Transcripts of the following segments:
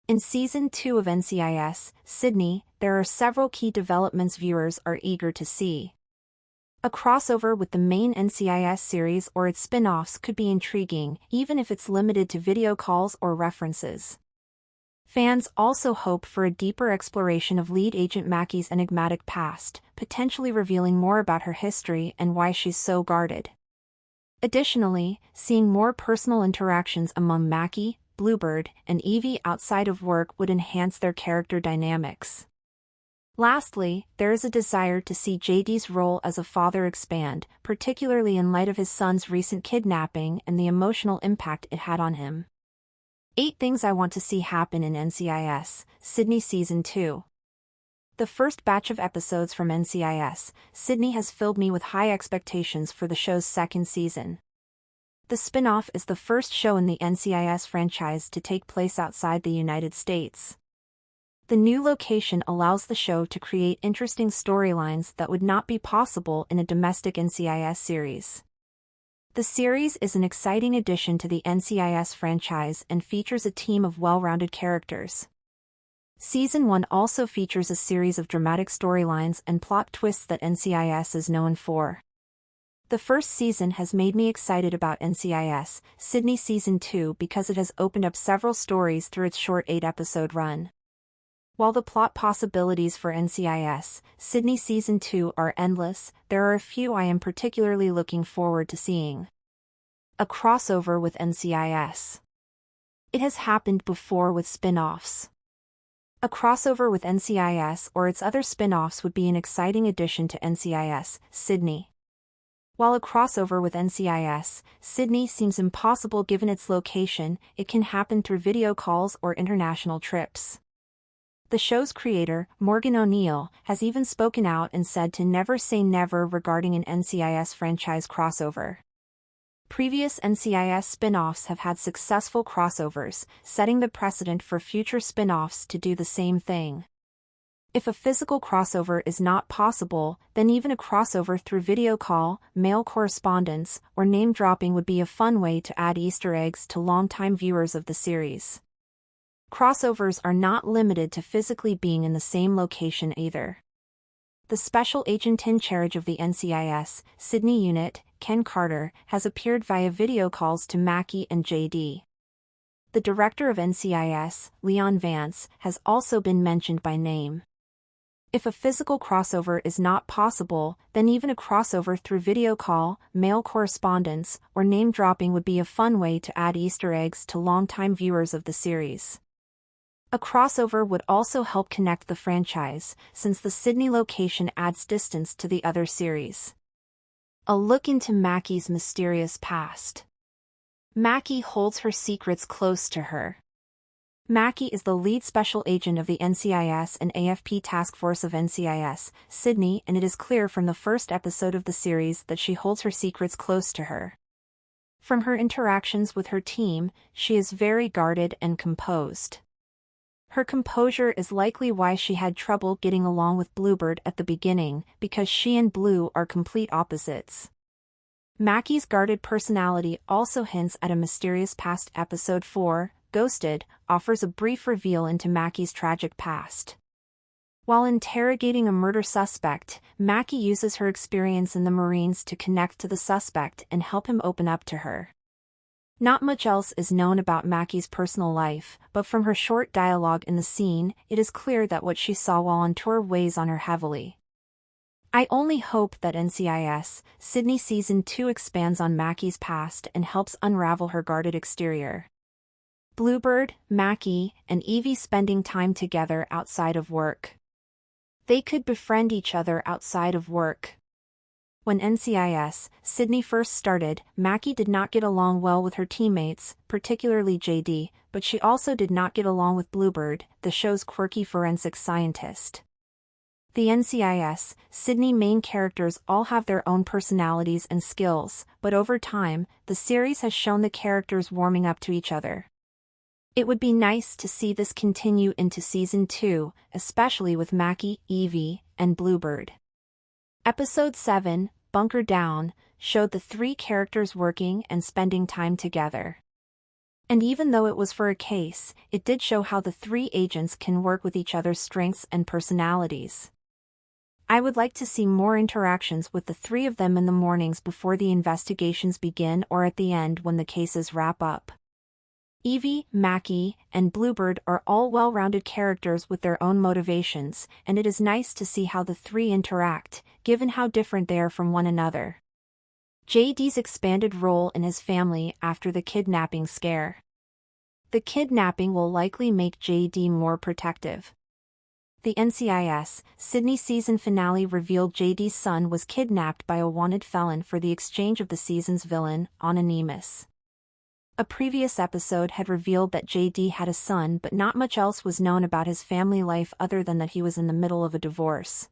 In Season 2 of NCIS, Sydney, there are several key developments viewers are eager to see. A crossover with the main NCIS series or its spin-offs could be intriguing, even if it's limited to video calls or references. Fans also hope for a deeper exploration of lead agent Mackie's enigmatic past, potentially revealing more about her history and why she's so guarded. Additionally, seeing more personal interactions among Mackie, Bluebird, and Evie outside of work would enhance their character dynamics. Lastly, there is a desire to see JD's role as a father expand, particularly in light of his son's recent kidnapping and the emotional impact it had on him. 8 things I want to see happen in NCIS, Sydney Season 2. The first batch of episodes from NCIS, Sydney has filled me with high expectations for the show's second season. The spin-off is the first show in the NCIS franchise to take place outside the United States. The new location allows the show to create interesting storylines that would not be possible in a domestic NCIS series. The series is an exciting addition to the NCIS franchise and features a team of well-rounded characters. Season 1 also features a series of dramatic storylines and plot twists that NCIS is known for. The first season has made me excited about NCIS, Sydney Season 2 because it has opened up several stories through its short 8-episode run. While the plot possibilities for NCIS, Sydney Season 2 are endless, there are a few I am particularly looking forward to seeing. A crossover with NCIS. It has happened before with spin-offs. A crossover with NCIS or its other spin-offs would be an exciting addition to NCIS, Sydney. While a crossover with NCIS, Sydney seems impossible given its location, it can happen through video calls or international trips. The show's creator, Morgan O'Neill, has even spoken out and said to never say never regarding an NCIS franchise crossover. Previous NCIS spin-offs have had successful crossovers, setting the precedent for future spin-offs to do the same thing. If a physical crossover is not possible, then even a crossover through video call, mail correspondence, or name-dropping would be a fun way to add Easter eggs to longtime viewers of the series. Crossovers are not limited to physically being in the same location either. The special agent in charge of the NCIS, Sydney unit, Ken Carter, has appeared via video calls to Mackie and JD. The director of NCIS, Leon Vance, has also been mentioned by name. If a physical crossover is not possible, then even a crossover through video call, mail correspondence, or name-dropping would be a fun way to add Easter eggs to longtime viewers of the series. A crossover would also help connect the franchise, since the Sydney location adds distance to the other series. A look into Mackie's mysterious past. Mackie holds her secrets close to her. Mackie is the lead special agent of the NCIS and AFP task force of NCIS, Sydney, and it is clear from the first episode of the series that she holds her secrets close to her. From her interactions with her team, she is very guarded and composed. Her composure is likely why she had trouble getting along with Bluebird at the beginning, because she and Blue are complete opposites. Mackie's guarded personality also hints at a mysterious past. Episode 4, Ghosted, offers a brief reveal into Mackie's tragic past. While interrogating a murder suspect, Mackie uses her experience in the Marines to connect to the suspect and help him open up to her. Not much else is known about Mackie's personal life, but from her short dialogue in the scene, it is clear that what she saw while on tour weighs on her heavily. I only hope that NCIS, Sydney Season 2 expands on Mackie's past and helps unravel her guarded exterior. Bluebird, Mackie, and Evie spending time together outside of work. They could befriend each other outside of work. When NCIS, Sydney first started, Mackie did not get along well with her teammates, particularly JD, but she also did not get along with Bluebird, the show's quirky forensic scientist. The NCIS, Sydney main characters all have their own personalities and skills, but over time, the series has shown the characters warming up to each other. It would be nice to see this continue into Season 2, especially with Mackie, Evie, and Bluebird. Episode 7, Bunker Down, showed the 3 characters working and spending time together. And even though it was for a case, it did show how the three agents can work with each other's strengths and personalities. I would like to see more interactions with the three of them in the mornings before the investigations begin or at the end when the cases wrap up. Evie, Mackie, and Bluebird are all well-rounded characters with their own motivations, and it is nice to see how the three interact, given how different they are from one another. JD's expanded role in his family after the kidnapping scare. The kidnapping will likely make JD more protective. The NCIS Sydney season finale revealed JD's son was kidnapped by a wanted felon for the exchange of the season's villain, Anonymous. A previous episode had revealed that JD had a son, but not much else was known about his family life other than that he was in the middle of a divorce.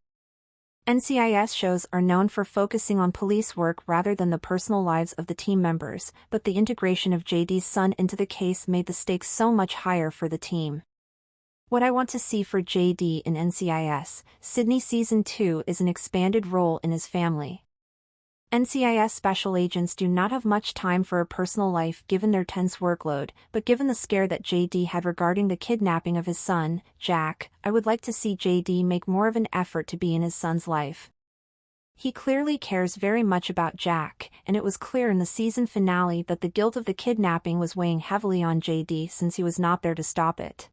NCIS shows are known for focusing on police work rather than the personal lives of the team members, but the integration of JD's son into the case made the stakes so much higher for the team. What I want to see for JD in NCIS Sydney Season 2 is an expanded role in his family. NCIS special agents do not have much time for a personal life given their tense workload, but given the scare that JD had regarding the kidnapping of his son, Jack, I would like to see JD make more of an effort to be in his son's life. He clearly cares very much about Jack, and it was clear in the season finale that the guilt of the kidnapping was weighing heavily on JD since he was not there to stop it.